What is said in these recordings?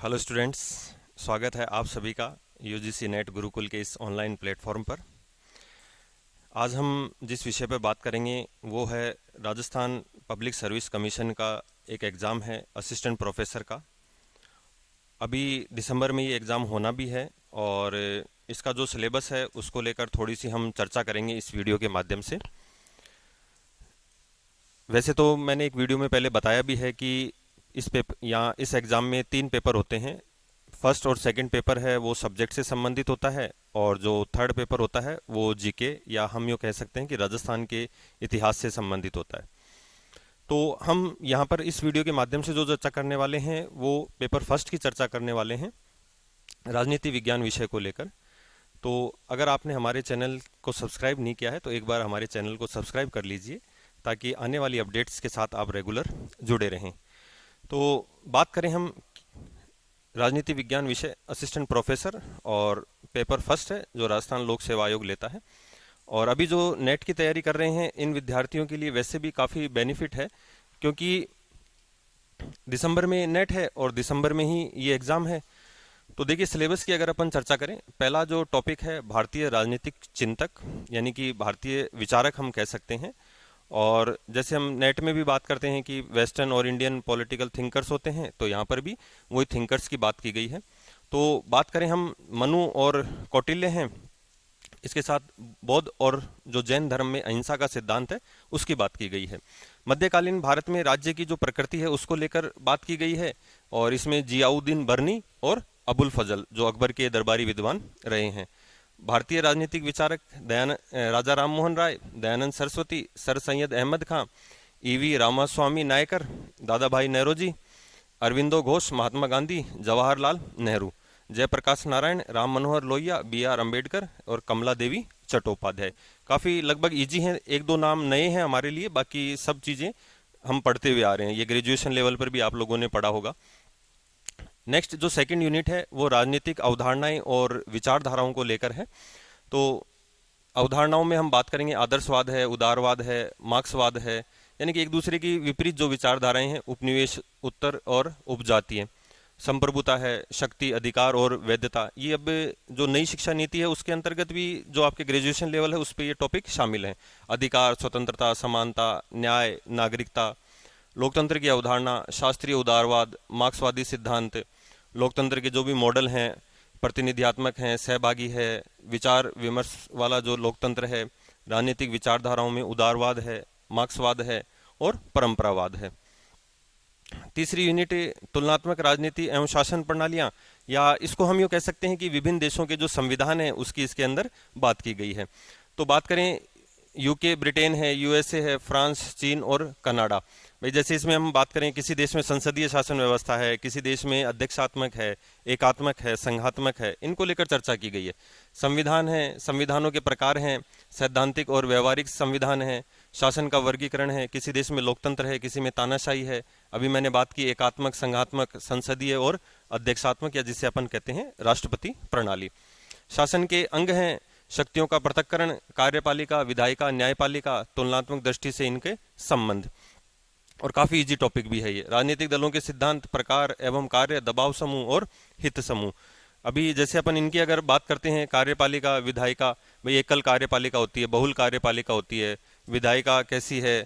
Hello students, स्वागत है आप सभी का यूजीसी नेट गुरुकुल के इस ऑनलाइन प्लेटफॉर्म पर। आज हम जिस विषय पर बात करेंगे वो है राजस्थान पब्लिक सर्विस कमीशन का एक एग्ज़ाम है असिस्टेंट प्रोफेसर का। अभी दिसंबर में ये एग्ज़ाम होना भी है और इसका जो सिलेबस है उसको लेकर थोड़ी सी हम चर्चा करेंगे इस वीडियो के माध्यम से। वैसे तो मैंने एक वीडियो में पहले बताया भी है कि इस एग्ज़ाम में 3 पेपर होते हैं। फर्स्ट और सेकंड पेपर है वो सब्जेक्ट से संबंधित होता है और जो थर्ड पेपर होता है वो जीके या हम यूँ कह सकते हैं कि राजस्थान के इतिहास से संबंधित होता है। तो हम यहाँ पर इस वीडियो के माध्यम से जो चर्चा करने वाले हैं वो पेपर फर्स्ट की चर्चा करने वाले हैं, राजनीति विज्ञान विषय को लेकर। तो अगर आपने हमारे चैनल को सब्सक्राइब नहीं किया है तो एक बार हमारे चैनल को सब्सक्राइब कर लीजिए ताकि आने वाली अपडेट्स के साथ आप रेगुलर जुड़े रहें। तो बात करें हम राजनीति विज्ञान विषय असिस्टेंट प्रोफेसर और पेपर फर्स्ट है जो राजस्थान लोक सेवा आयोग लेता है। और अभी जो नेट की तैयारी कर रहे हैं इन विद्यार्थियों के लिए वैसे भी काफ़ी बेनिफिट है, क्योंकि दिसंबर में नेट है और दिसंबर में ही ये एग्ज़ाम है। तो देखिए सिलेबस की अगर अपन चर्चा करें, पहला जो टॉपिक है भारतीय राजनीतिक चिंतक, यानी कि भारतीय विचारक हम कह सकते हैं। और जैसे हम नेट में भी बात करते हैं कि वेस्टर्न और इंडियन पॉलिटिकल थिंकर्स होते हैं, तो यहाँ पर भी वही थिंकर्स की बात की गई है। तो बात करें हम मनु और कौटिल्य हैं, इसके साथ बौद्ध और जो जैन धर्म में अहिंसा का सिद्धांत है उसकी बात की गई है। मध्यकालीन भारत में राज्य की जो प्रकृति है उसको लेकर बात की गई है और इसमें जियाउद्दीन बर्नी और अबुल फजल जो अकबर के दरबारी विद्वान रहे हैं। भारतीय राजनीतिक विचारक राजा राम मोहन राय, दयानंद सरस्वती, सर सैयद अहमद खां, ईवी रामास्वामी नायकर, दादा भाई नेरोजी, अरविंदो घोष, महात्मा गांधी, जवाहरलाल नेहरू, जयप्रकाश नारायण, राम मनोहर लोहिया, बी आर अम्बेडकर और कमला देवी चट्टोपाध्याय। काफ़ी लगभग इजी हैं, एक दो नाम नए हैं हमारे लिए, बाकी सब चीज़ें हम पढ़ते हुए आ रहे हैं, ये ग्रेजुएशन लेवल पर भी आप लोगों ने पढ़ा होगा। नेक्स्ट जो सेकंड यूनिट है वो राजनीतिक अवधारणाएं और विचारधाराओं को लेकर है। तो अवधारणाओं में हम बात करेंगे आदर्शवाद है, उदारवाद है, मार्क्सवाद है, यानी कि एक दूसरे की विपरीत जो विचारधाराएं हैं, उपनिवेश, उत्तर और उपजातीय, संप्रभुता है, शक्ति, अधिकार और वैधता। ये अब जो नई शिक्षा नीति है उसके अंतर्गत भी जो आपके ग्रेजुएशन लेवल है उस पर ये टॉपिक शामिल है। अधिकार, स्वतंत्रता, समानता, न्याय, नागरिकता, लोकतंत्र की अवधारणा, शास्त्रीय उदारवाद, मार्क्सवादी सिद्धांत, लोकतंत्र के जो भी मॉडल हैं, प्रतिनिधियात्मक हैं, सहभागी है, विचार विमर्श वाला जो लोकतंत्र है, राजनीतिक विचारधाराओं में उदारवाद है, मार्क्सवाद है और परंपरावाद है। तीसरी यूनिट तुलनात्मक राजनीति एवं शासन प्रणालियां, या इसको हम यूँ कह सकते हैं कि विभिन्न देशों के जो संविधान है उसकी इसके अंदर बात की गई है। तो बात करें यूके, ब्रिटेन है, यूएसए है, फ्रांस, चीन और कनाडा। भाई जैसे इसमें हम बात करें किसी देश में संसदीय शासन व्यवस्था है, किसी देश में अध्यक्षात्मक है, एकात्मक है, संघात्मक है, इनको लेकर चर्चा की गई है। संविधान है, संविधानों के प्रकार हैं, सैद्धांतिक और व्यवहारिक संविधान है, शासन का वर्गीकरण है, किसी देश में लोकतंत्र है, किसी में तानाशाही है। अभी मैंने बात की एकात्मक, संघात्मक, संसदीय और अध्यक्षात्मक, या जिसे अपन कहते हैं राष्ट्रपति प्रणाली। शासन के अंग हैं शक्तियों का पृथक्करण, कार्यपालिका, विधायिका, न्यायपालिका, तुलनात्मक दृष्टि से इनके संबंध। और काफ़ी इजी टॉपिक भी है ये। राजनीतिक दलों के सिद्धांत, प्रकार एवं कार्य, दबाव समूह और हित समूह। अभी जैसे अपन इनकी अगर बात करते हैं, कार्यपालिका, विधायिका, भाई एकल कार्यपालिका होती है, बहुल कार्यपालिका होती है, विधायिका कैसी है,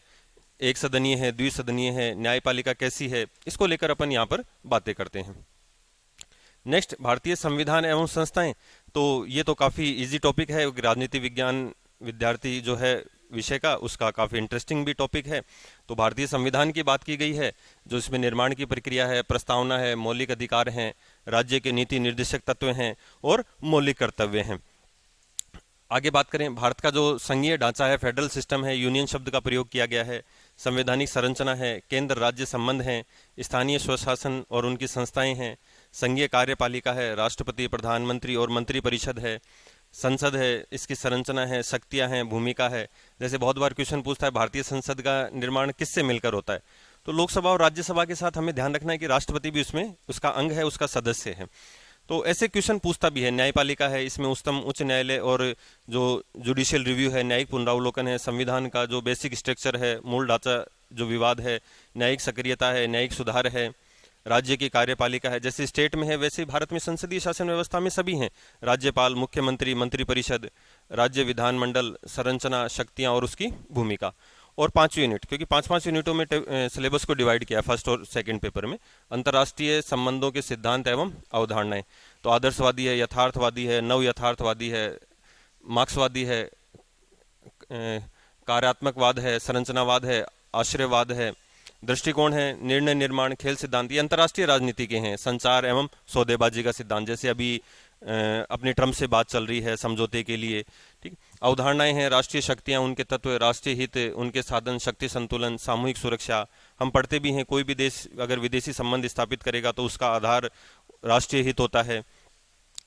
एक सदनीय है, द्विसदनीय है, न्यायपालिका कैसी है, इसको लेकर अपन यहाँ पर बातें करते हैं। नेक्स्ट भारतीय संविधान एवं संस्थाएं। तो ये तो काफ़ी इजी टॉपिक है, राजनीति विज्ञान विद्यार्थी जो है विषय का उसका काफ़ी इंटरेस्टिंग भी टॉपिक है। तो भारतीय संविधान की बात की गई है, जो इसमें निर्माण की प्रक्रिया है, प्रस्तावना है, मौलिक अधिकार हैं, राज्य के नीति निर्देशक तत्व हैं और मौलिक कर्तव्य हैं। आगे बात करें, भारत का जो संघीय ढांचा है, फेडरल सिस्टम है, यूनियन शब्द का प्रयोग किया गया है, संवैधानिक संरचना है, केंद्र राज्य संबंध हैं, स्थानीय स्वशासन और उनकी संस्थाएं हैं, संघीय कार्यपालिका है, राष्ट्रपति, प्रधानमंत्री और मंत्रिपरिषद है, संसद है, इसकी संरचना है, शक्तियां हैं, भूमिका है। जैसे बहुत बार क्वेश्चन पूछता है भारतीय संसद का निर्माण किससे मिलकर होता है, तो लोकसभा और राज्यसभा के साथ हमें ध्यान रखना है कि राष्ट्रपति भी उसमें उसका अंग है, उसका सदस्य है। तो ऐसे क्वेश्चन पूछता भी है। न्यायपालिका है, इसमें उच्चतम उच्च न्यायालय और जो जुडिशियल रिव्यू है, न्यायिक पुनरावलोकन है, संविधान का जो बेसिक स्ट्रक्चर है, मूल ढांचा जो विवाद है, न्यायिक सक्रियता है, न्यायिक सुधार है, राज्य की कार्यपालिका है, जैसे स्टेट में है वैसे ही भारत में संसदीय शासन व्यवस्था में सभी हैं, राज्यपाल, मुख्यमंत्री, मंत्रिपरिषद, राज्य विधानमंडल, संरचना, शक्तियां और उसकी भूमिका। और 5 यूनिट, क्योंकि 5-5 यूनिटों में सिलेबस को डिवाइड किया फर्स्ट और सेकंड पेपर में। अंतर्राष्ट्रीय संबंधों के सिद्धांत एवं अवधारणाएं, तो आदर्शवादी है, यथार्थवादी है, नव यथार्थवादी है, मार्क्सवादी है, कार्यात्मकवाद है, संरचनावाद है, आश्रयवाद है, दृष्टिकोण है, निर्णय निर्माण, खेल सिद्धांत, ये अंतर्राष्ट्रीय राजनीति के हैं। संचार एवं सौदेबाजी का सिद्धांत, जैसे अभी अपने ट्रम्प से बात चल रही है समझौते के लिए, ठीक। अवधारणाएं हैं, राष्ट्रीय शक्तियां, उनके तत्व, राष्ट्रीय हित, उनके साधन, शक्ति संतुलन, सामूहिक सुरक्षा। हम पढ़ते भी हैं, कोई भी देश अगर विदेशी संबंध स्थापित करेगा तो उसका आधार राष्ट्रीय हित होता है।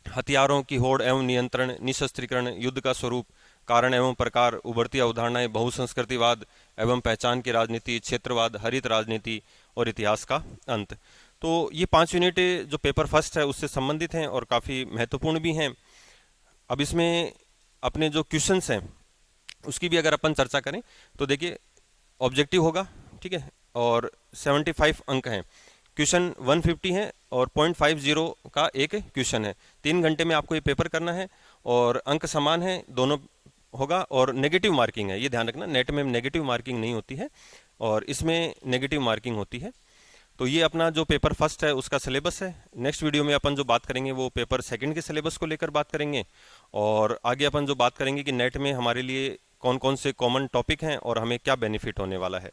हथियारों की होड़ एवं नियंत्रण, निशस्त्रीकरण, युद्ध का स्वरूप, कारण एवं प्रकार, उभरती अवधारणाएं, बहुसंस्कृतिवाद एवं पहचान की राजनीति, क्षेत्रवाद, हरित राजनीति और इतिहास का अंत। तो ये 5 यूनिट जो पेपर फर्स्ट है उससे संबंधित हैं और काफ़ी महत्वपूर्ण भी हैं। अब इसमें अपने जो क्वेश्चंस हैं उसकी भी अगर अपन चर्चा करें तो देखिए, ऑब्जेक्टिव होगा, ठीक है, और 75 अंक हैं। क्वेश्चन 150 है और 0.50 का एक क्वेश्चन है। 3 घंटे में आपको ये पेपर करना है और अंक समान है दोनों होगा, और नेगेटिव मार्किंग है, ये ध्यान रखना, नेट में नेगेटिव मार्किंग नहीं होती है और इसमें नेगेटिव मार्किंग होती है। तो ये अपना जो पेपर फर्स्ट है उसका सिलेबस है। नेक्स्ट वीडियो में अपन जो बात करेंगे वो पेपर सेकंड के सिलेबस को लेकर बात करेंगे, और आगे अपन जो बात करेंगे कि नेट में हमारे लिए कौन कौन से कॉमन टॉपिक हैं और हमें क्या बेनिफिट होने वाला है।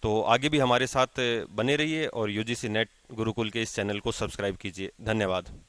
तो आगे भी हमारे साथ बने रहिए और यूजीसी नेट गुरुकुल के इस चैनल को सब्सक्राइब कीजिए। धन्यवाद।